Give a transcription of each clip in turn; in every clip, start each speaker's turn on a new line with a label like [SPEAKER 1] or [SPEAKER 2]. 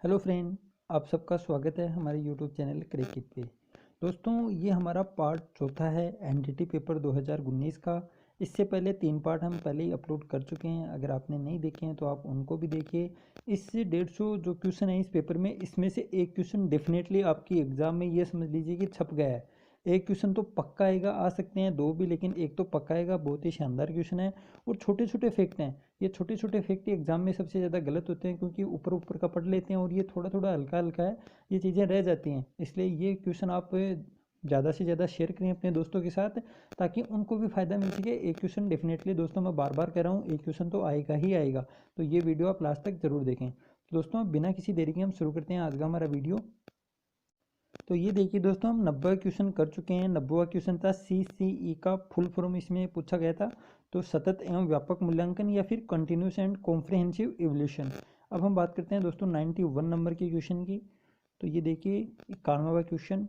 [SPEAKER 1] Hello friend, आप सबका स्वागत है हमारे यूट्यूब चैनल क्रिकेट पे। दोस्तों, ये हमारा पार्ट चौथा है एनडीटी पेपर 2019 का। इससे पहले 3 पार्ट हम पहले ही अपलोड कर चुके हैं। अगर आपने नहीं देखे हैं तो आप उनको भी देखिए। इससे 150 जो क्वेश्चन है इस पेपर में, इसमें से एक क्वेश्चन डेफिनेटली आपकी एग्जाम में ये समझ लीजिए कि छप गया है। एक क्वेश्चन तो पक्का आएगा, आ सकते हैं दो भी, लेकिन एक तो पक्का आएगा। बहुत ही शानदार क्वेश्चन है और छोटे छोटे फैक्ट हैं। ये छोटे छोटे फैक्ट एग्जाम में सबसे ज़्यादा गलत होते हैं, क्योंकि ऊपर ऊपर का पढ़ लेते हैं और ये थोड़ा थोड़ा हल्का हल्का है, ये चीज़ें रह जाती हैं। इसलिए ये क्वेश्चन आप ज़्यादा से ज़्यादा शेयर करें अपने दोस्तों के साथ, ताकि उनको भी फ़ायदा मिल सके। एक क्वेश्चन डेफिनेटली दोस्तों, मैं बार बार कह रहा हूँ, एक क्वेश्चन तो आएगा ही आएगा। तो ये वीडियो आप लास्ट तक ज़रूर देखें। तो दोस्तों, बिना किसी देरी के हम शुरू करते हैं आज का हमारा वीडियो। तो ये देखिए दोस्तों, हम 90 क्वेश्चन कर चुके हैं। 90वां क्वेश्चन था CCE का फुल फॉर्म इसमें पूछा गया था। तो सतत एवं व्यापक मूल्यांकन या फिर कंटिन्यूस एंड कॉम्प्रिहेंसिव इवोल्यूशन। अब हम बात करते हैं दोस्तों 91 नंबर के क्वेश्चन की। तो ये देखिए 91वां क्वेश्चन,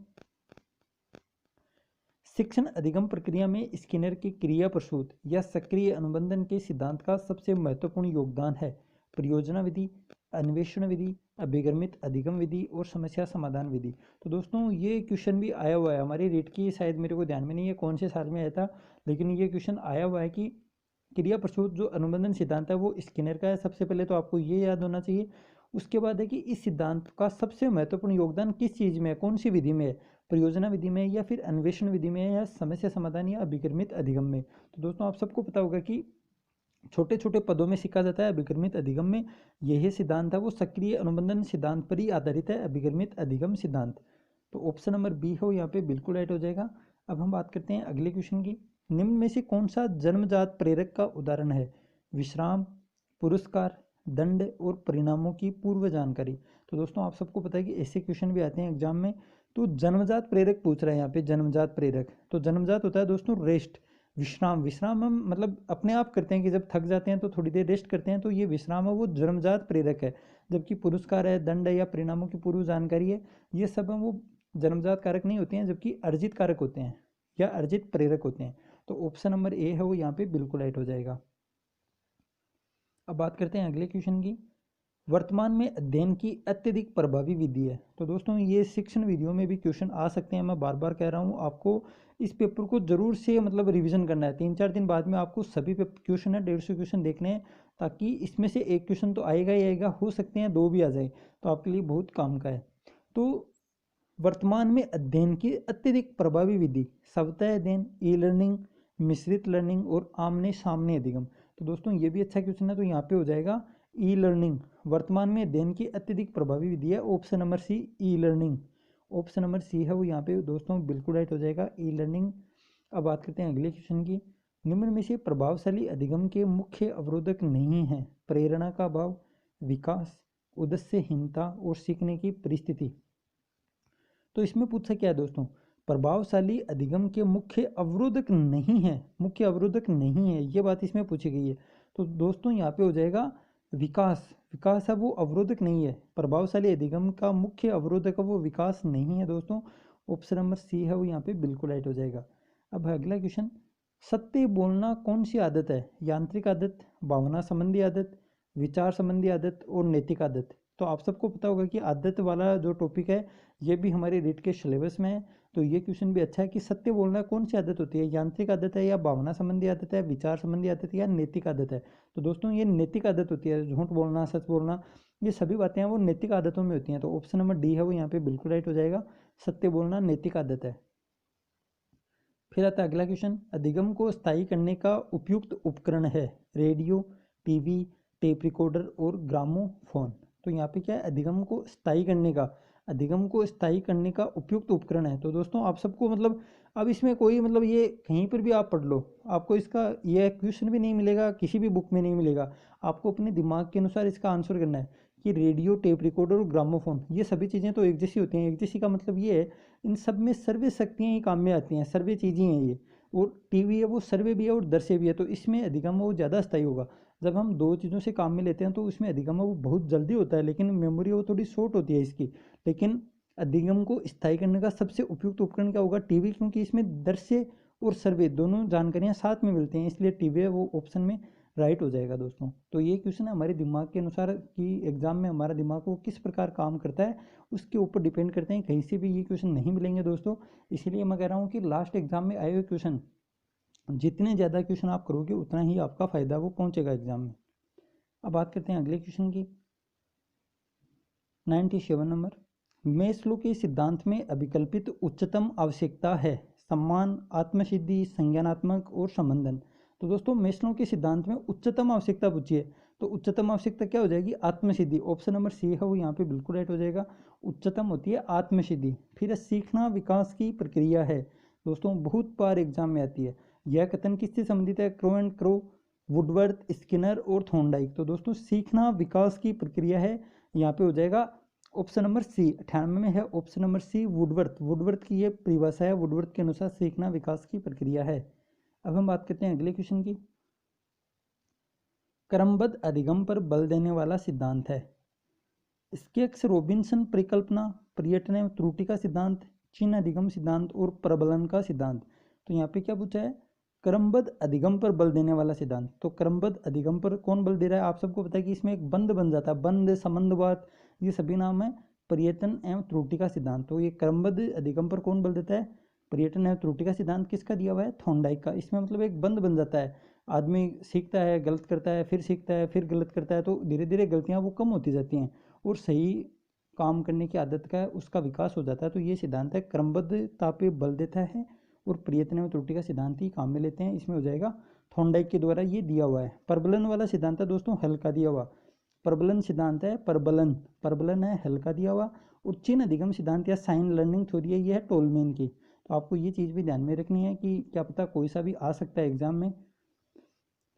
[SPEAKER 1] शिक्षण अधिगम प्रक्रिया में स्किनर के क्रिया प्रसूत या सक्रिय अनुबंधन के सिद्धांत का सबसे महत्वपूर्ण योगदान है। परियोजना विधि, अन्वेषण विधि, अभिगमित अधिगम विधि और समस्या समाधान विधि। तो दोस्तों, ये क्वेश्चन भी आया हुआ है हमारी रीट की, शायद मेरे को ध्यान में नहीं है कौन से साल में आया था, लेकिन ये क्वेश्चन आया हुआ है कि क्रिया प्रसूत जो अनुबंधन सिद्धांत है वो स्किनर का है। सबसे पहले तो आपको ये याद होना चाहिए। उसके बाद है कि इस सिद्धांत का सबसे महत्वपूर्ण योगदान किस चीज़ में है, कौन सी विधि में है, परियोजना विधि में या फिर अन्वेषण विधि में या समस्या समाधान या अभिगमित अधिगम में। तो दोस्तों, आप सबको पता होगा कि छोटे छोटे पदों में सीखा जाता है अभिगमित अधिगम में। यही सिद्धांत है वो सक्रिय अनुबंधन सिद्धांत पर ही आधारित है, अभिगमित अधिगम सिद्धांत। तो ऑप्शन नंबर बी हो यहाँ पे बिल्कुल राइट हो जाएगा। अब हम बात करते हैं अगले क्वेश्चन की। निम्न में से कौन सा जन्मजात प्रेरक का उदाहरण है? विश्राम, पुरस्कार, दंड और परिणामों की पूर्व जानकारी। तो दोस्तों, आप सबको पता है कि ऐसे क्वेश्चन भी आते हैं एग्जाम में। तो जन्मजात प्रेरक पूछ रहे हैं यहाँ पे, जन्मजात प्रेरक। तो जन्मजात होता है दोस्तों रेस्ट, विश्राम। विश्राम हम मतलब अपने आप करते हैं कि जब थक जाते हैं तो थोड़ी देर रेस्ट करते हैं, तो ये विश्राम है वो जन्मजात प्रेरक है। जबकि पुरस्कार है, दंड है या परिणामों की पूर्व जानकारी है, ये सब हम वो जन्मजात कारक नहीं होते हैं, जबकि अर्जित कारक होते हैं या अर्जित प्रेरक होते हैं। तो ऑप्शन नंबर ए है वो यहाँ पे बिल्कुल राइट हो जाएगा। अब बात करते हैं अगले क्वेश्चन की। वर्तमान में अध्ययन की अत्यधिक प्रभावी विधि है। तो दोस्तों, ये शिक्षण विधियों में भी क्वेश्चन आ सकते हैं। मैं बार बार कह रहा हूँ, आपको इस पेपर को जरूर से मतलब रिवीजन करना है। 3-4 दिन बाद में आपको सभी क्वेश्चन है 150 क्वेश्चन देखने हैं, ताकि इसमें से एक क्वेश्चन तो आएगा ही आएगा, हो सकते हैं दो भी आ जाए, तो आपके लिए बहुत काम का है। तो वर्तमान में अध्ययन की अत्यधिक प्रभावी विधि, स्वतः अध्ययन, ई लर्निंग, मिश्रित लर्निंग और आमने सामने अधिगम। तो दोस्तों, ये भी अच्छा क्वेश्चन है, तो यहाँ पे हो जाएगा ई लर्निंग। वर्तमान में अध्ययन की अत्यधिक प्रभावी विधि है option number C, E learning. Option number C है वो यहाँ पे दोस्तों बिल्कुल राइट हो जाएगा, ई लर्निंग। अब बात करते हैं अगले क्वेश्चन की। निम्न में से प्रभावशाली अधिगम के मुख्य अवरोधक नहीं है? प्रेरणा का अभाव, विकास, उद्देश्यहीनता और सीखने की परिस्थिति। तो इसमें पूछा क्या है दोस्तों, प्रभावशाली अधिगम के मुख्य अवरोधक नहीं है, मुख्य अवरोधक नहीं है, ये बात इसमें पूछी गई है। तो दोस्तों, यहाँ पे हो जाएगा विकास। विकास है वो अवरोधक नहीं है, प्रभावशाली अधिगम का मुख्य अवरोधक है वो विकास नहीं है दोस्तों। ऑप्शन नंबर सी है वो यहाँ पे बिल्कुल राइट हो जाएगा। अब अगला क्वेश्चन, सत्य बोलना कौन सी आदत है? यांत्रिक आदत, भावना संबंधी आदत, विचार संबंधी आदत और नैतिक आदत। तो आप सबको पता होगा कि आदत वाला जो टॉपिक है ये भी हमारे रीट के सिलेबस में है। तो ये क्वेश्चन भी अच्छा है कि सत्य बोलना कौन सी आदत होती है? यांत्रिक आदत है या भावना संबंधी आदत है, विचार संबंधी आदत है या नैतिक आदत है? तो दोस्तों, ये नैतिक आदत होती है। झूठ बोलना, सच बोलना, ये सभी बातें हैं वो नैतिक आदतों में होती हैं। तो ऑप्शन नंबर डी है वो यहाँ पे बिल्कुल राइट हो जाएगा, सत्य बोलना नैतिक आदत है। फिर आता है अगला क्वेश्चन, अधिगम को स्थायी करने का उपयुक्त उपकरण है? रेडियो, टीवी, टेप रिकॉर्डर और ग्रामोफोन। तो यहाँ पे क्या है, अधिगम को स्थायी करने का, अधिगम को स्थायी करने का उपयुक्त उपकरण है। तो दोस्तों, आप सबको मतलब अब इसमें कोई मतलब ये कहीं पर भी आप पढ़ लो, आपको इसका यह क्वेश्चन भी नहीं मिलेगा, किसी भी बुक में नहीं मिलेगा। आपको अपने दिमाग के अनुसार इसका आंसर करना है कि रेडियो, टेप रिकॉर्डर और ग्रामोफोन, ये सभी चीज़ें तो एक जैसी होती हैं। एक जैसी का मतलब ये है, इन सब में सर्वे शक्तियाँ ही काम में आती हैं, सर्वे चीज़ें हैं ये। और टीवी है वो सर्वे भी है और दर्शे भी है, तो इसमें अधिगम वो ज़्यादा स्थायी होगा। जब हम दो चीज़ों से काम में लेते हैं तो उसमें अधिगम वो बहुत जल्दी होता है, लेकिन मेमोरी वो थोड़ी शॉर्ट होती है इसकी। लेकिन अधिगम को स्थायी करने का सबसे उपयुक्त उपकरण क्या होगा? टीवी, क्योंकि इसमें दृश्य और सर्वे दोनों जानकारियाँ साथ में मिलती हैं, इसलिए टीवी है वो ऑप्शन में राइट हो जाएगा दोस्तों। तो ये क्वेश्चन है हमारे दिमाग के अनुसार कि एग्जाम में हमारा दिमाग वो किस प्रकार काम करता है उसके ऊपर डिपेंड करते हैं। कहीं से भी ये क्वेश्चन नहीं मिलेंगे दोस्तों, इसीलिए मैं कह रहा हूँ कि लास्ट एग्जाम में आए हुए क्वेश्चन, जितने ज़्यादा क्वेश्चन आप करोगे उतना ही आपका फायदा वो पहुंचेगा एग्जाम में। अब बात करते हैं अगले क्वेश्चन की। 97 नंबर, मेस्लो के सिद्धांत में अभिकल्पित उच्चतम आवश्यकता है सम्मान, आत्मसिद्धि, संज्ञानात्मक और संबंधन। तो दोस्तों मेस्लो के सिद्धांत में उच्चतम आवश्यकता पूछी है, तो उच्चतम आवश्यकता क्या हो जाएगी? आत्मसिद्धि। ऑप्शन नंबर सी है वो यहाँ पे बिल्कुल राइट हो जाएगा। उच्चतम होती है आत्मसिद्धि। फिर सीखना विकास की प्रक्रिया है। दोस्तों बहुत बार एग्जाम में आती है। यह कथन किससे संबंधित है? Crow and crow, Woodworth, Skinner और थॉर्नडाइक। तो दोस्तों सीखना विकास की प्रक्रिया है, यहाँ पे हो जाएगा ऑप्शन नंबर सी। 98 में है option number C Woodworth. Woodworth की ये परिभाषा है, वुडवर्थ के अनुसार सीखना विकास की प्रक्रिया है। अब हम बात करते हैं अगले क्वेश्चन की। क्रमबद्ध अधिगम पर बल देने वाला सिद्धांत है स्केक्स रोबिन्सन परिकल्पना, पर्यटन एवं त्रुटि का सिद्धांत, चिन्ह अधिगम सिद्धांत और प्रबलन का सिद्धांत। तो यहाँ पे क्या पूछा है? क्रमबद्ध अधिगम पर बल देने वाला सिद्धांत। तो क्रमबद्ध अधिगम पर कौन बल दे रहा है? आप सबको पता है कि इसमें एक बंद बन जाता है, बंद, संबंधवाद, ये सभी नाम है पर्यटन एवं त्रुटि का सिद्धांत। तो ये क्रमबद्ध अधिगम पर कौन बल देता है? पर्यटन एवं त्रुटि का सिद्धांत किसका दिया हुआ है? थॉर्नडाइक का। इसमें मतलब एक बंद बन जाता है, आदमी सीखता है, गलत करता है, फिर सीखता है, फिर गलत करता है, तो धीरे धीरे गलतियां वो कम होती जाती हैं और सही काम करने की आदत का उसका विकास हो जाता है। तो ये सिद्धांत है क्रमबद्धता पे बल देता है और प्रयत्न में त्रुटि का सिद्धांत ही काम में लेते हैं। इसमें हो जाएगा थॉर्नडाइक के द्वारा ये दिया हुआ है। प्रबलन वाला सिद्धांत है दोस्तों हल्का दिया हुआ, प्रबलन सिद्धांत है प्रबलन, प्रबलन है हल्का दिया हुआ। और चिन्ह अधिगम सिद्धांत या साइन लर्निंग थ्योरी है, ये है टोलमैन की। तो आपको ये चीज़ भी ध्यान में रखनी है कि क्या पता कोई सा भी आ सकता है एग्जाम में।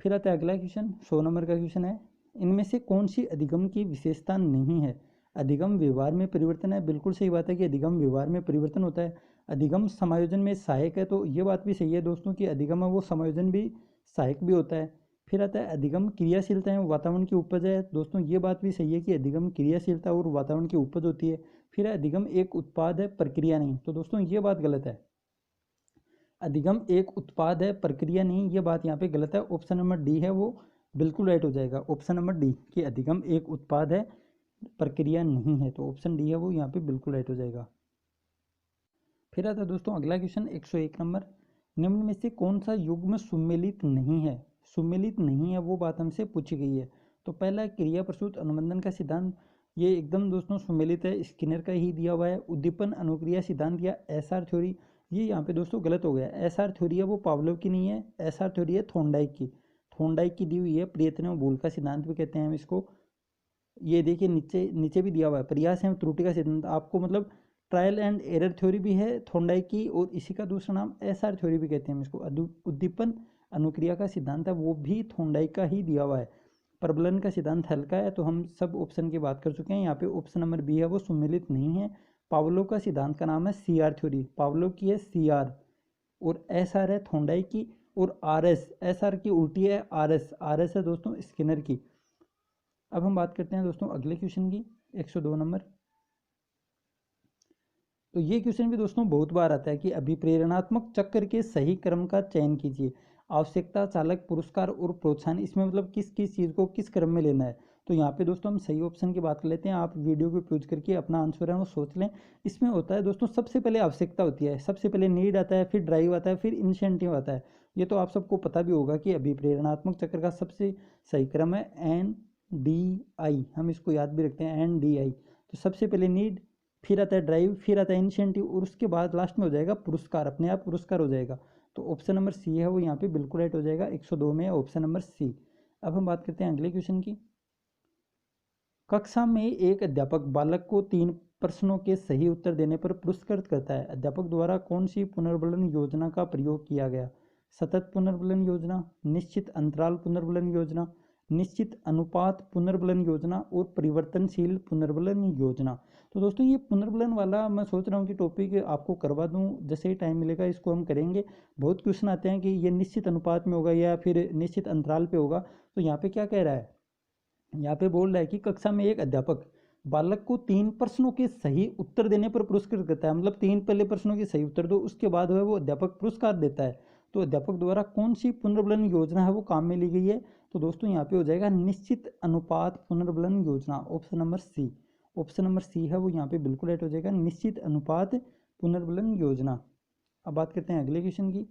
[SPEAKER 1] फिर आता है अगला क्वेश्चन, 100 नंबर का क्वेश्चन है, इनमें से कौन सी अधिगम की विशेषता नहीं है? अधिगम व्यवहार में परिवर्तन है। बिल्कुल सही बात है कि अधिगम व्यवहार में परिवर्तन होता है। अधिगम समायोजन में सहायक है, तो ये बात भी सही है दोस्तों कि अधिगम है वो समायोजन भी सहायक भी होता है। फिर आता है अधिगम क्रियाशीलता एवं वातावरण की उपज है। दोस्तों ये बात भी सही है कि अधिगम क्रियाशीलता और वातावरण की उपज होती है। फिर अधिगम एक उत्पाद है, प्रक्रिया नहीं। तो दोस्तों ये बात गलत है, अधिगम एक उत्पाद है, प्रक्रिया नहीं, ये बात यहाँ पे गलत है। ऑप्शन नंबर डी है वो बिल्कुल राइट हो जाएगा। ऑप्शन नंबर डी कि अधिगम एक उत्पाद है, प्रक्रिया नहीं है। तो ऑप्शन डी है वो यहाँ पे बिल्कुल राइट हो जाएगा। फिर आता है दोस्तों अगला क्वेश्चन 101 नंबर, निम्न में से कौन सा युग्म सुमेलित नहीं है? सुमेलित नहीं है वो बात हमसे पूछी गई है। तो पहला क्रिया प्रसूत अनुबंधन का सिद्धांत, ये एकदम दोस्तों सुमेलित है, स्किनर का ही दिया हुआ है। उद्दीपन अनुक्रिया सिद्धांत या एसआर थ्योरी, ये यहाँ पे दोस्तों गलत हो गया। एसआर थ्योरी है वो पावलोव की नहीं है, एसआर थ्योरी है थॉर्नडाइक की। थॉर्नडाइक की दी हुई है, प्रयत्न एवं भूल का सिद्धांत भी कहते हैं हम इसको। ये देखिए नीचे नीचे भी दिया हुआ है, प्रयास एवं त्रुटि का सिद्धांत। आपको मतलब ट्रायल एंड एरर थ्योरी भी है थॉर्नडाइक की, और इसी का दूसरा नाम एसआर थ्योरी भी कहते हैं हम इसको। उद्दीपन अनुक्रिया का सिद्धांत है वो भी थॉर्नडाइक का ही दिया हुआ है। प्रबलन का सिद्धांत हल्का है, तो हम सब ऑप्शन की बात कर चुके हैं। यहाँ पे ऑप्शन नंबर बी है वो सुमेलित नहीं है। पावलोव का सिद्धांत का नाम है सीआर थ्योरी, पावलोव की है सीआर, और एसआर है थॉर्नडाइक की, और आरएस, एसआर की उल्टी है आरएस, आरएस है दोस्तों स्किनर की। अब हम बात करते हैं दोस्तों अगले क्वेश्चन की, 102 नंबर। तो ये क्वेश्चन भी दोस्तों बहुत बार आता है कि अभिप्रेरणात्मक चक्र के सही क्रम का चयन कीजिए। आवश्यकता, चालक, पुरस्कार और प्रोत्साहन, इसमें मतलब किस किस चीज़ को किस क्रम में लेना है। तो यहाँ पे दोस्तों हम सही ऑप्शन की बात कर लेते हैं। आप वीडियो को पॉज करके अपना आंसर है वो सोच लें। इसमें होता है दोस्तों सबसे पहले आवश्यकता होती है, सबसे पहले नीड आता है, फिर ड्राइव आता है, फिर इंसेंटिव आता है। ये तो आप सबको पता भी होगा कि अभिप्रेरणात्मक चक्र का सबसे सही क्रम है NDI, हम इसको याद भी रखते हैं NDI। तो सबसे पहले नीड, फिर आता है ड्राइव, फिर आता है इंसेंटिव, और उसके बाद लास्ट में हो जाएगा पुरस्कार, अपने आप पुरस्कार हो जाएगा। तो ऑप्शन नंबर सी है वो यहाँ पे बिल्कुल राइट हो जाएगा। 102 में ऑप्शन नंबर सी। अब हम बात करते हैं अगले क्वेश्चन की। कक्षा में एक अध्यापक बालक को 3 प्रश्नों के सही उत्तर देने पर पुरस्कृत करता है। अध्यापक द्वारा कौन सी पुनर्बलन योजना का प्रयोग किया गया? सतत पुनर्बलन योजना, निश्चित अंतराल पुनर्बलन योजना, निश्चित अनुपात पुनर्बलन योजना और परिवर्तनशील पुनर्बलन योजना। तो दोस्तों ये पुनर्बलन वाला मैं सोच रहा हूँ कि टॉपिक आपको करवा दूँ, जैसे ही टाइम मिलेगा इसको हम करेंगे। बहुत क्वेश्चन आते हैं कि ये निश्चित अनुपात में होगा या फिर निश्चित अंतराल पे होगा। तो यहाँ पे क्या कह रहा है? यहाँ पे बोल रहा है कि कक्षा में एक अध्यापक बालक को 3 प्रश्नों के सही उत्तर देने पर पुरस्कृत करता है। मतलब 3 पहले प्रश्नों के सही उत्तर दो, उसके बाद वो अध्यापक पुरस्कार देता है। तो अध्यापक द्वारा कौन सी पुनर्बलन योजना है वो काम में ली गई है? तो दोस्तों यहाँ पे हो जाएगा निश्चित अनुपात पुनर्बलन योजना, option number C. Option number C है वो यहाँ पे बिल्कुल राइट हो जाएगा, निश्चित अनुपात पुनर्बलन योजना। अब बात करते हैं अगले क्वेश्चन की।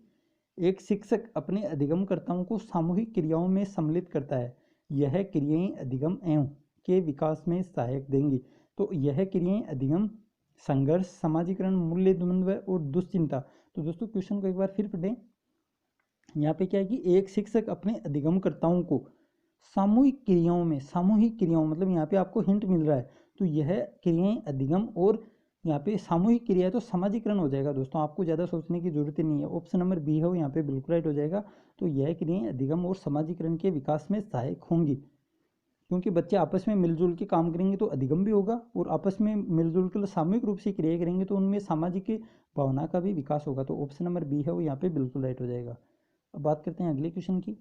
[SPEAKER 1] एक शिक्षक अपने अधिगमकर्ताओं को सामूहिक क्रियाओं में सम्मिलित करता है, यह क्रियाएं अधिगम एवं के विकास में सहायक देंगी। तो यह क्रियाएं अधिगम, संघर्ष, समाजीकरण, मूल्य द्वंद्व और दुश्चिंता। तो दोस्तों क्वेश्चन को एक बार फिर पढ़ें। यहाँ पे क्या है कि एक शिक्षक अपने अधिगमकर्ताओं को सामूहिक क्रियाओं मतलब यहाँ पे आपको हिंट मिल रहा है, तो यह क्रियाएं अधिगम और यहाँ पे सामूहिक क्रिया है तो समाजीकरण हो जाएगा। दोस्तों आपको ज़्यादा सोचने की जरूरत ही नहीं है, ऑप्शन नंबर बी है वो यहाँ पे बिल्कुल राइट हो जाएगा। तो यह क्रियाएं अधिगम और समाजीकरण के विकास में सहायक होंगी, क्योंकि बच्चे आपस में मिलजुल के काम करेंगे तो अधिगम भी होगा, और आपस में मिलजुल के सामूहिक रूप से क्रिया करेंगे तो उनमें सामाजिक भावना का भी विकास होगा। तो ऑप्शन नंबर बी है वो यहाँ पे बिल्कुल राइट हो जाएगा। अब बात करते हैं अगले क्वेश्चन की।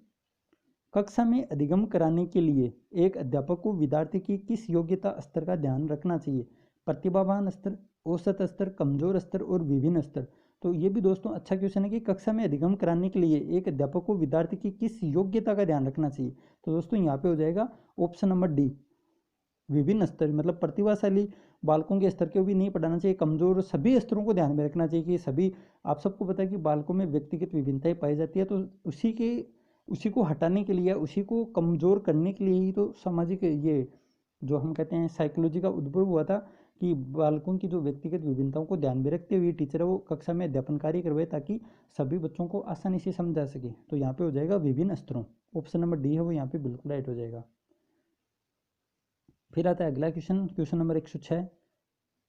[SPEAKER 1] कक्षा में अधिगम कराने के लिए एक अध्यापक को विद्यार्थी की किस योग्यता स्तर का ध्यान रखना चाहिए? प्रतिभावान स्तर, औसत स्तर, कमजोर स्तर और विभिन्न स्तर। तो ये भी दोस्तों अच्छा क्वेश्चन है कि कक्षा में अधिगम कराने के लिए एक अध्यापक को विद्यार्थी की किस योग्यता का ध्यान रखना चाहिए? तो दोस्तों यहाँ पे हो जाएगा ऑप्शन नंबर डी, विभिन्न स्तर, मतलब प्रतिभाशाली बालकों के स्तर को भी नहीं पढ़ाना चाहिए, कमजोर, सभी स्तरों को ध्यान में रखना चाहिए कि सभी, आप सबको पता है कि बालकों में व्यक्तिगत विभिन्नताएं पाई जाती है, तो उसी को हटाने के लिए, उसी को कमजोर करने के लिए ही तो सामाजिक ये जो हम कहते हैं साइकोलॉजी का उद्भव हुआ था कि बालकों की जो व्यक्तिगत विभिन्नताओं को ध्यान में रखते हुए टीचर है वो कक्षा में अध्यापन कार्य करवाए ताकि सभी बच्चों को आसानी से समझा सके। तो यहाँ पे हो जाएगा विभिन्न स्तरों, ऑप्शन नंबर डी है वो यहाँ पे बिल्कुल राइट हो जाएगा। फिर आता है अगला क्वेश्चन, क्वेश्चन नंबर 106।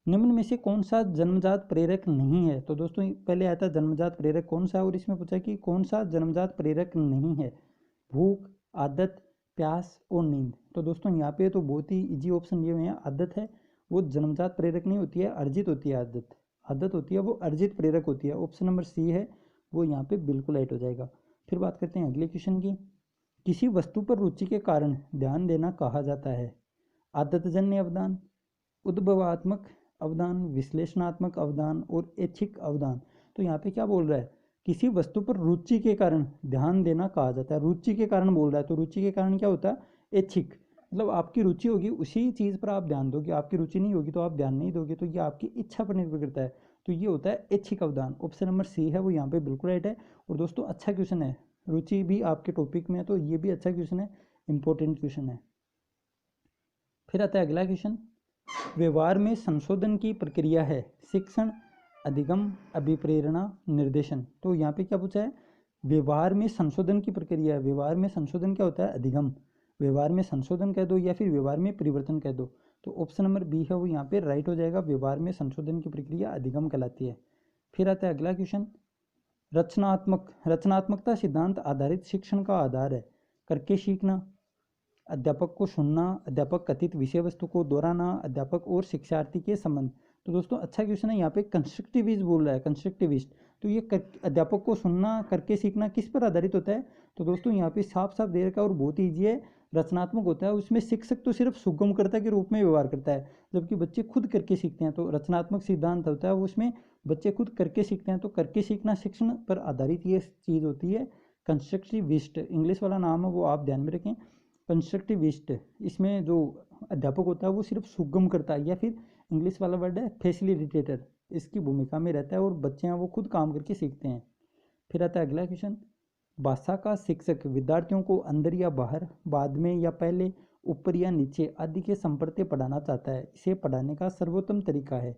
[SPEAKER 1] निम्न में से कौन सा जन्मजात प्रेरक नहीं है? तो दोस्तों पहले आता है जन्मजात प्रेरक कौन सा है, और इसमें पूछा कि कौन सा जन्मजात प्रेरक नहीं है? भूख, आदत, प्यास और नींद। तो दोस्तों यहाँ पे तो बहुत ही इजी ऑप्शन ये हुए हैं, आदत है वो जन्मजात प्रेरक नहीं होती है, अर्जित होती है। आदत होती है वो अर्जित प्रेरक होती है। ऑप्शन नंबर सी है वो यहाँ पे बिल्कुल राइट हो जाएगा। फिर बात करते हैं अगले क्वेश्चन की। किसी वस्तु पर रुचि के कारण ध्यान देना कहा जाता है? आदतजन्य अवदान, उद्भवात्मक अवदान, विश्लेषणात्मक अवदान और ऐच्छिक अवदान। तो यहाँ पे क्या बोल रहा है? किसी वस्तु पर रुचि के कारण ध्यान देना कहा जाता है, रुचि के कारण बोल रहा है, तो रुचि के कारण क्या होता है? ऐच्छिक, मतलब आपकी रुचि होगी उसी चीज़ पर आप ध्यान दोगे, आपकी रुचि नहीं होगी तो आप ध्यान नहीं दोगे, तो ये आपकी इच्छा पर निर्भर करता है। तो ये होता है ऐच्छिक अवदान। ऑप्शन नंबर सी है वो यहाँ पे बिल्कुल राइट है। और दोस्तों अच्छा क्वेश्चन है, रुचि भी आपके टॉपिक में है तो ये भी अच्छा क्वेश्चन है, इंपॉर्टेंट क्वेश्चन है। फिर आता है अगला क्वेश्चन। व्यवहार में संशोधन की प्रक्रिया है शिक्षण, अधिगम, अभिप्रेरणा, निर्देशन। तो यहाँ पे क्या पूछा है? व्यवहार में संशोधन की प्रक्रिया है। व्यवहार में संशोधन क्या होता है? अधिगम। व्यवहार में संशोधन कह दो या फिर व्यवहार में परिवर्तन कह दो, तो ऑप्शन नंबर बी है वो यहाँ पे राइट हो जाएगा। व्यवहार में संशोधन की प्रक्रिया अधिगम कहलाती है। फिर आता है अगला क्वेश्चन। रचनात्मकता सिद्धांत आधारित शिक्षण का आधार है करके सीखना, अध्यापक को सुनना, अध्यापक कथित विषय वस्तु को दोहराना, अध्यापक और शिक्षार्थी के संबंध। तो दोस्तों अच्छा क्वेश्चन है, यहाँ पे कंस्ट्रक्टिविस्ट बोल रहा है, कंस्ट्रक्टिविस्ट। तो ये अध्यापक को सुनना, करके सीखना किस पर आधारित होता है? तो दोस्तों यहाँ पे साफ साफ दे रखा है और बहुत ईजी है, रचनात्मक होता है। उसमें शिक्षक तो सिर्फ सुगमकर्ता के रूप में व्यवहार करता है, जबकि बच्चे खुद करके सीखते हैं। तो रचनात्मक सिद्धांत होता है उसमें बच्चे खुद करके सीखते हैं, तो करके सीखना शिक्षण पर आधारित ये चीज़ होती है कंस्ट्रक्टिविस्ट। इंग्लिश वाला नाम है वो आप ध्यान में रखें, कंस्ट्रक्टिविस्ट। इसमें जो अध्यापक होता है वो सिर्फ सुगम करता है, या फिर इंग्लिश वाला वर्ड है फैसिलिटेटर, इसकी भूमिका में रहता है और बच्चे हैं वो खुद काम करके सीखते हैं। फिर आता है अगला क्वेश्चन। भाषा का शिक्षक विद्यार्थियों को अंदर या बाहर, बाद में या पहले, ऊपर या नीचे आदि के संप्रत्य पढ़ाना चाहता है, इसे पढ़ाने का सर्वोत्तम तरीका है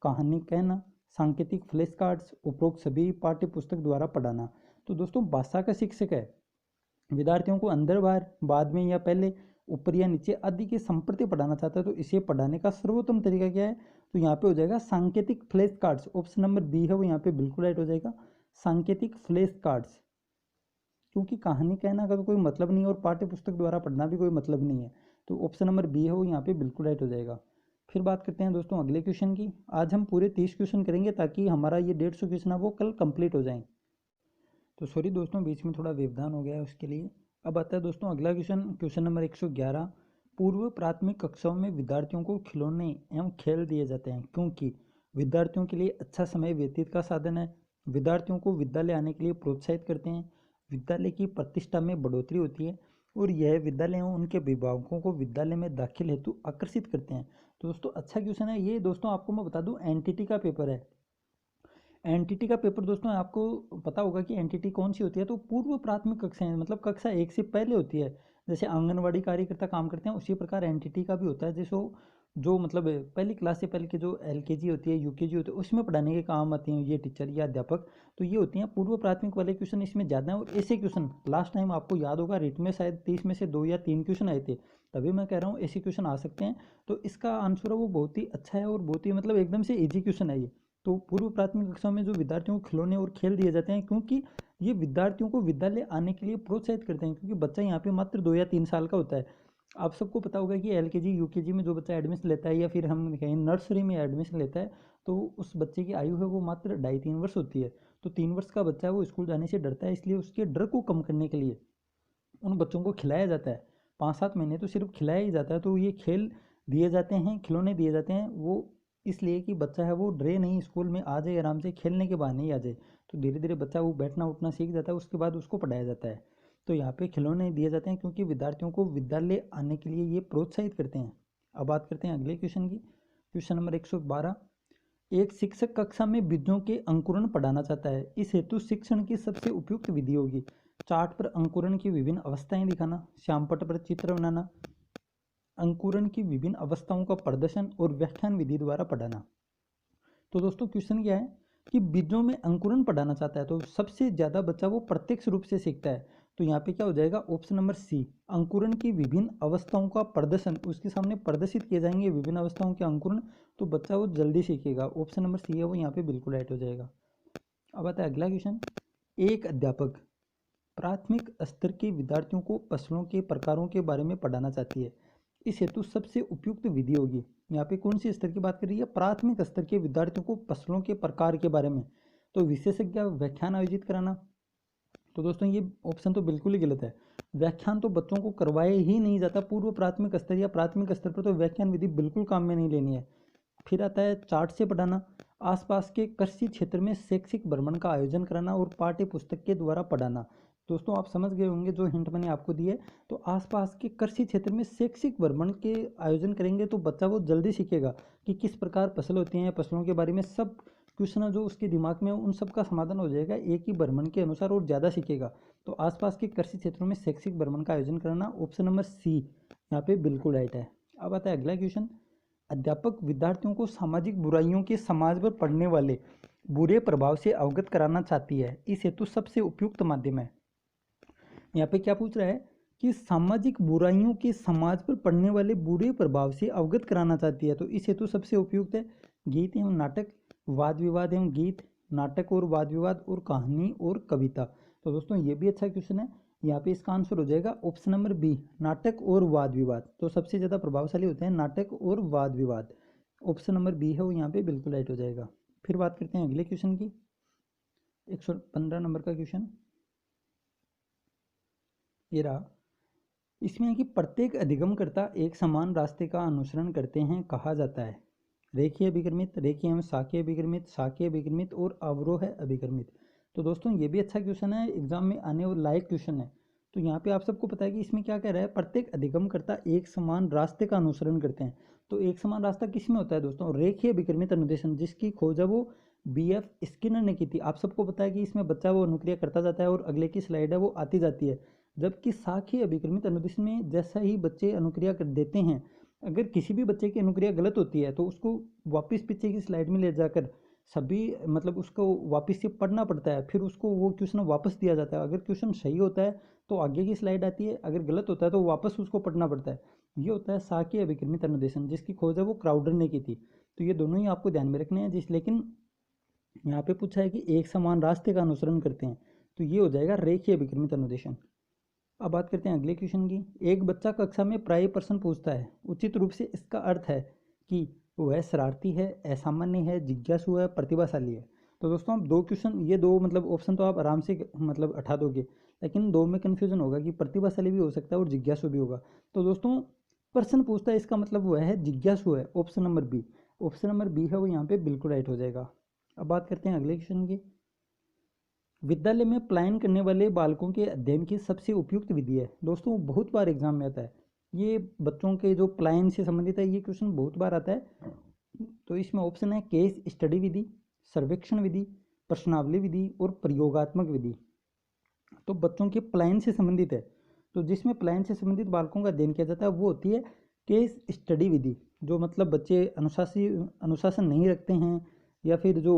[SPEAKER 1] कहानी कहना, सांकेतिक फ्लैश कार्ड्स, उपरोक्त सभी पाठ्य पुस्तक द्वारा पढ़ाना। तो दोस्तों भाषा का शिक्षक है विद्यार्थियों को अंदर बाहर, बाद में या पहले, ऊपर या नीचे आदि के संप्रति पढ़ाना चाहता है, तो इसे पढ़ाने का सर्वोत्तम तरीका क्या है? तो यहाँ पे हो जाएगा सांकेतिक flash cards. Option number B है वो यहाँ पे बिल्कुल राइट हो जाएगा, सांकेतिक फ्लैश कार्ड्स। क्योंकि कहानी कहना का तो कोई मतलब नहीं है और पाठ्य पुस्तक द्वारा पढ़ना भी कोई मतलब नहीं है, तो ऑप्शन नंबर बी है वो यहाँ पे बिल्कुल राइट हो जाएगा। फिर बात करते हैं दोस्तों अगले क्वेश्चन की। आज हम पूरे 30 क्वेश्चन करेंगे ताकि हमारा ये 150 क्वेश्चन है वो कल कंप्लीट हो जाए। तो सॉरी दोस्तों बीच में थोड़ा व्यवधान हो गया है उसके लिए। अब आता है दोस्तों अगला क्वेश्चन, क्वेश्चन नंबर 111। पूर्व प्राथमिक कक्षाओं में विद्यार्थियों को खिलौने एवं खेल दिए जाते हैं क्योंकि विद्यार्थियों के लिए अच्छा समय व्यतीत का साधन है, विद्यार्थियों को विद्यालय आने के लिए प्रोत्साहित करते हैं, विद्यालय की प्रतिष्ठा में बढ़ोतरी होती है, और यह विद्यालय एवं उनके अभिभावकों को विद्यालय में दाखिल हेतु आकर्षित करते हैं। तो दोस्तों अच्छा क्वेश्चन है ये। दोस्तों आपको मैं बता दूं एनटीटी का पेपर है। एनटीटी का पेपर दोस्तों आपको पता होगा कि एनटीटी कौन सी होती है, तो पूर्व प्राथमिक कक्षाएं मतलब कक्षा 1 से पहले होती है। जैसे आंगनवाड़ी कार्यकर्ता काम करते हैं उसी प्रकार एनटीटी का भी होता है, जैसे जो मतलब पहली क्लास से पहले की जो एलकेजी होती है यूकेजी होती है उसमें पढ़ाने के काम आती हैं ये टीचर या अध्यापक। तो ये होती हैं पूर्व प्राथमिक वाले क्वेश्चन इसमें ज़्यादा है। और ऐसे क्वेश्चन लास्ट टाइम आपको याद होगा रिट में शायद 30 में से 2 या 3 क्वेश्चन आए थे, तभी मैं कह रहा हूँ ऐसे क्वेश्चन आ सकते हैं। तो इसका आंसर है वो बहुत ही अच्छा है और बहुत ही मतलब एकदम से ईजी क्वेश्चन है ये। तो पूर्व प्राथमिक कक्षा में जो विद्यार्थियों को खिलौने और खेल दिए जाते हैं, क्योंकि ये विद्यार्थियों को विद्यालय आने के लिए प्रोत्साहित करते हैं, क्योंकि बच्चा यहाँ पे मात्र 2 या 3 साल का होता है। आप सबको पता होगा कि एलकेजी यूकेजी में जो बच्चा एडमिशन लेता है या फिर हम कहें नर्सरी में एडमिशन लेता है, तो उस बच्चे की आयु है वो मात्र 2.5-3 वर्ष होती है। तो 3 वर्ष का बच्चा है वो स्कूल जाने से डरता है, इसलिए उसके डर को कम करने के लिए उन बच्चों को खिलाया जाता है। 5-7 महीने तो सिर्फ खिलाया ही जाता है। तो ये खेल दिए जाते हैं, खिलौने दिए जाते हैं, वो इसलिए कि बच्चा है वो डरे नहीं, स्कूल में आ जाए आराम से, खेलने के बहाने ही आ जाए। तो धीरे धीरे बच्चा वो बैठना उठना सीख जाता है, उसके बाद उसको पढ़ाया जाता है। तो यहाँ पे खिलौने दिए जाते हैं क्योंकि विद्यार्थियों को विद्यालय आने के लिए ये प्रोत्साहित करते हैं। अब बात करते हैं अगले क्वेश्चन की। Question number 112। एक शिक्षक कक्षा में बीजों के अंकुरण पढ़ाना चाहता है, इस हेतु शिक्षण की सबसे उपयुक्त विधि होगी चार्ट पर अंकुरण की विभिन्न अवस्थाएं दिखाना, श्यामपट्ट पर चित्र बनाना, अंकुरण की विभिन्न अवस्थाओं का प्रदर्शन और व्याख्यान विधि द्वारा पढ़ाना। तो दोस्तों क्वेश्चन क्या है कि बीजों में अंकुरण पढ़ाना चाहता है, तो सबसे ज़्यादा बच्चा वो प्रत्यक्ष रूप से सीखता है। तो यहाँ पे क्या हो जाएगा ऑप्शन नंबर सी, अंकुरण की विभिन्न अवस्थाओं का प्रदर्शन, उसके सामने प्रदर्शित किए जाएंगे विभिन्न अवस्थाओं के अंकुरण, तो बच्चा वो जल्दी सीखेगा। ऑप्शन नंबर सी है वो यहाँ पे बिल्कुल राइट हो जाएगा। अब आता है अगला क्वेश्चन। एक अध्यापक प्राथमिक स्तर के विद्यार्थियों को फसलों के प्रकारों के बारे में पढ़ाना चाहती है, इस हेतु सबसे उपयुक्त विधि होगी। यहाँ पे कौन सी स्तर की बात कर रही है, प्राथमिक स्तर के विद्यार्थियों को फसलों के प्रकार के बारे में, तो विशेषज्ञ व्याख्यान आयोजित कराना। तो दोस्तों ये ऑप्शन तो बिल्कुल ही गलत है। व्याख्यान तो बच्चों को करवाया ही नहीं जाता, पूर्व प्राथमिक स्तर या प्राथमिक स्तर पर तो व्याख्यान विधि बिल्कुल काम में नहीं लेनी है। फिर आता है चार्ट से पढ़ाना, आसपास के कृषि क्षेत्र में शैक्षिक भ्रमण का आयोजन कराना और पाठ्य पुस्तक के द्वारा पढ़ाना। दोस्तों आप समझ गए होंगे जो हिंट मैंने आपको दिए। तो आसपास के कृषि क्षेत्र में शैक्षिक भ्रमण के आयोजन करेंगे तो बच्चा वो जल्दी सीखेगा कि किस प्रकार फसल होती हैं, फसलों के बारे में सब क्वेश्चन जो उसके दिमाग में उन सब का समाधान हो जाएगा एक ही भ्रमण के अनुसार और ज़्यादा सीखेगा। तो आसपास के कृषि क्षेत्रों में शैक्षिक भ्रमण का आयोजन करना, ऑप्शन नंबर सी यहाँ पे बिल्कुल राइट है। अब आता है अगला क्वेश्चन। अध्यापक विद्यार्थियों को सामाजिक बुराइयों के समाज पर पड़ने वाले बुरे प्रभाव से अवगत कराना चाहती है, इस हेतु सबसे उपयुक्त माध्यम है। यहाँ पे क्या पूछ रहा है कि सामाजिक बुराइयों के समाज पर पड़ने वाले बुरे प्रभाव से अवगत कराना चाहती है, तो इस हेतु सबसे उपयुक्त है गीत एवं नाटक, वाद विवाद एवं गीत, नाटक और वाद विवाद, और कहानी और कविता। तो दोस्तों ये भी अच्छा क्वेश्चन है। यहाँ पे इसका आंसर हो जाएगा ऑप्शन नंबर बी, नाटक और वाद विवाद। तो सबसे ज़्यादा प्रभावशाली होते हैं नाटक और वाद विवाद। ऑप्शन नंबर बी है वो यहाँ पे बिल्कुल राइट हो जाएगा। फिर बात करते हैं अगले क्वेश्चन की। 115 नंबर का क्वेश्चन ये रहा। इसमें है कि प्रत्येक अधिगमकर्ता एक समान रास्ते का अनुसरण करते हैं कहा जाता है। रेखीय अभिक्रमित, रेखीय एवं शाखीय अभिक्रमित, शाखीय अभिक्रमित और अवरोह अभिक्रमित। तो दोस्तों ये भी अच्छा क्वेश्चन है, एग्जाम में आने और लायक क्वेश्चन है। तो यहाँ पे आप सबको पता है कि इसमें क्या कह रहा है, प्रत्येक अधिगमकर्ता एक समान रास्ते का अनुसरण करते हैं। तो एक समान रास्ता किसमें होता है दोस्तों, रेखीय अभिक्रमित अनुदेशन, जिसकी खोज है वो BF स्किनर ने की थी। आप सबको पता है कि इसमें बच्चा वो अनुक्रिया करता जाता है और अगले की स्लाइड है वो आती जाती है। जबकि शाखीय अभिक्रमित अनुदेशन में जैसा ही बच्चे अनुक्रिया कर देते हैं, अगर किसी भी बच्चे की अनुक्रिया गलत होती है तो उसको वापस पीछे की स्लाइड में ले जाकर सभी मतलब उसको वापस से पढ़ना पड़ता है, फिर उसको वो क्वेश्चन वापस दिया जाता है। अगर क्वेश्चन सही होता है तो आगे की स्लाइड आती है, अगर गलत होता है तो वापस उसको पढ़ना पड़ता है। ये होता है शाखीय अभिक्रमित अनुदेशन, जिसकी खोज है वो क्राउडर ने की थी। तो ये दोनों ही आपको ध्यान में रखने हैं लेकिन यहाँ पे पूछा है कि एक समान रास्ते का अनुसरण करते हैं, तो ये हो जाएगा रेखीय अभिक्रमित अनुदेशन। अब बात करते हैं अगले क्वेश्चन की। एक बच्चा कक्षा में प्राय प्रश्न पूछता है, उचित रूप से इसका अर्थ है कि वह शरारती है, असामान्य है, जिज्ञासु है, प्रतिभाशाली है। तो दोस्तों आप दो क्वेश्चन, ये दो मतलब ऑप्शन तो आप आराम से मतलब हटा दोगे, लेकिन दो में कन्फ्यूजन होगा कि प्रतिभाशाली भी हो सकता है और जिज्ञासु भी होगा। तो दोस्तों प्रश्न पूछता है इसका मतलब वह है जिज्ञासु है, option number B. Option number B है वो यहाँ पे बिल्कुल राइट हो जाएगा। अब बात करते हैं अगले क्वेश्चन की। विद्यालय में पलायन करने वाले बालकों के अध्ययन की सबसे उपयुक्त विधि है। दोस्तों बहुत बार एग्जाम में आता है, ये बच्चों के जो पलायन से संबंधित है, ये क्वेश्चन बहुत बार आता है। तो इसमें ऑप्शन है केस स्टडी विधि, सर्वेक्षण विधि, प्रश्नावली विधि और प्रयोगात्मक विधि। तो बच्चों के पलायन से संबंधित है, तो जिसमें पलायन से संबंधित बालकों का अध्ययन किया जाता है वो होती है केस स्टडी विधि। जो मतलब बच्चे अनुशासन नहीं रखते हैं या फिर जो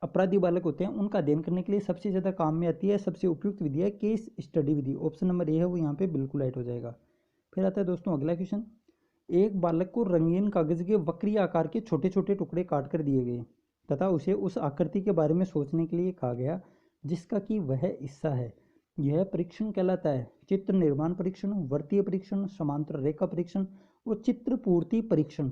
[SPEAKER 1] अपराधी बालक होते हैं, उनका अध्ययन करने के लिए सबसे ज़्यादा काम में आती है, सबसे उपयुक्त विधि है case study Vidhi. Option number A है वो यहाँ पे बिल्कुल राइट हो जाएगा। फिर आता है दोस्तों अगला क्वेश्चन। एक बालक को रंगीन कागज के वक्रीय आकार के छोटे छोटे टुकड़े काट कर दिए गए तथा उसे उस आकृति के बारे में सोचने के लिए कहा गया जिसका कि वह हिस्सा है। यह परीक्षण कहलाता है चित्र निर्माण परीक्षण, वृत्तीय परीक्षण, समांतर रेखा परीक्षण और चित्र पूर्ति परीक्षण।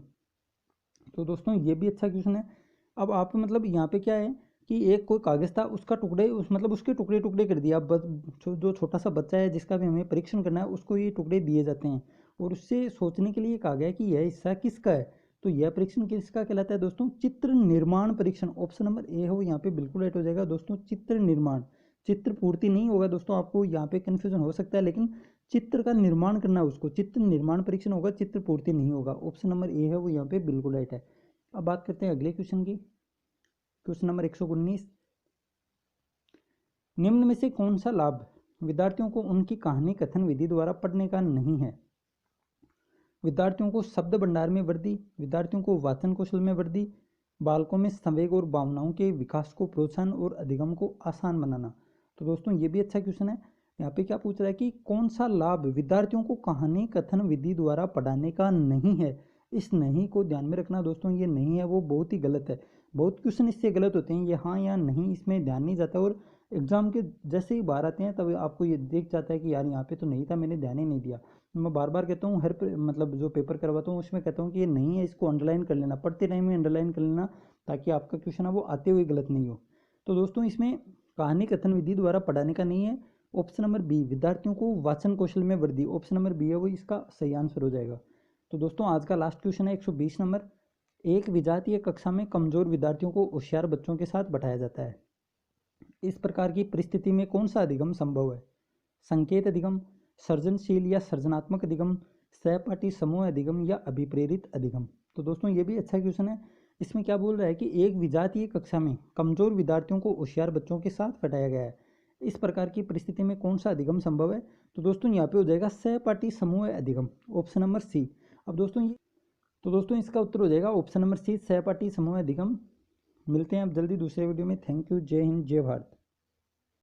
[SPEAKER 1] तो दोस्तों ये भी अच्छा क्वेश्चन है। अब आप मतलब यहाँ पे क्या है कि एक कोई कागज था, उसका टुकड़े उसके टुकड़े टुकड़े कर दिया। जो छोटा सा बच्चा है जिसका भी हमें परीक्षण करना है, उसको ये टुकड़े दिए जाते हैं और उससे सोचने के लिए कहा गया कि यह हिस्सा किसका है। तो यह परीक्षण किसका कहलाता है दोस्तों? चित्र निर्माण परीक्षण। ऑप्शन नंबर ए है वो यहाँ पे बिल्कुल राइट हो जाएगा दोस्तों, चित्र निर्माण। चित्र पूर्ति नहीं होगा दोस्तों, आपको यहाँ पे कन्फ्यूजन हो सकता है, लेकिन चित्र का निर्माण करना है उसको, चित्र निर्माण परीक्षण होगा, चित्र पूर्ति नहीं होगा। ऑप्शन नंबर ए है वो यहाँ पे बिल्कुल राइट है। अब बात करते हैं अगले क्वेश्चन की। Question number 119। निम्न में से कौन सा लाभ विद्यार्थियों को उनकी कहानी कथन विधि द्वारा पढ़ने का नहीं है? विद्यार्थियों को शब्द भंडार में वृद्धि, विद्यार्थियों को वाचन कौशल में वृद्धि, बालकों में संवेग और भावनाओं के विकास को प्रोत्साहन और अधिगम को आसान बनाना। तो दोस्तों ये भी अच्छा क्वेश्चन है। यहाँ पे क्या पूछ रहा है कि कौन सा लाभ विद्यार्थियों को कहानी कथन विधि द्वारा पढ़ाने का नहीं है। इस नहीं को ध्यान में रखना दोस्तों, ये नहीं है वो बहुत ही गलत है। बहुत क्वेश्चन इससे गलत होते हैं, ये हाँ या नहीं इसमें ध्यान नहीं जाता, और एग्जाम के जैसे ही बाहर आते हैं तब आपको ये देख जाता है कि यार यहाँ पे तो नहीं था, मैंने ध्यान ही नहीं दिया। मैं बार बार कहता हूँ, हर मतलब जो पेपर करवाता हूँ उसमें कहता हूँ कि ये नहीं है, इसको अंडरलाइन कर लेना, पढ़ते टाइम में अंडरलाइन कर लेना, ताकि आपका क्वेश्चन है वो आते हुए गलत नहीं हो। तो दोस्तों इसमें कहानी कथन विधि द्वारा पढ़ाने का नहीं है। ऑप्शन नंबर बी, विद्यार्थियों को वाचन कौशल में वृद्धि, ऑप्शन नंबर बी है वो इसका सही आंसर हो जाएगा। तो दोस्तों आज का लास्ट क्वेश्चन है 120 नंबर। एक विजातीय कक्षा में कमजोर विद्यार्थियों को होशियार बच्चों के साथ बैठाया जाता है। इस प्रकार की परिस्थिति में कौन सा अधिगम संभव है? संकेत अधिगम, सृजनशील या सृजनात्मक अधिगम, सहपाठी समूह अधिगम या अभिप्रेरित अधिगम। तो दोस्तों ये भी अच्छा क्वेश्चन है। इसमें क्या बोल रहा है कि एक विजातीय कक्षा में कमजोर विद्यार्थियों को होशियार बच्चों के साथ बैठाया गया है। इस प्रकार की परिस्थिति में कौन सा अधिगम संभव है? तो दोस्तों यहाँ पे हो जाएगा सहपाठी समूह अधिगम, ऑप्शन नंबर सी। अब दोस्तों इसका उत्तर हो जाएगा ऑप्शन नंबर सी, सहपाठी समूह अधिगम। मिलते हैं अब जल्दी दूसरे वीडियो में। Thank you. जय हिंद, जय भारत।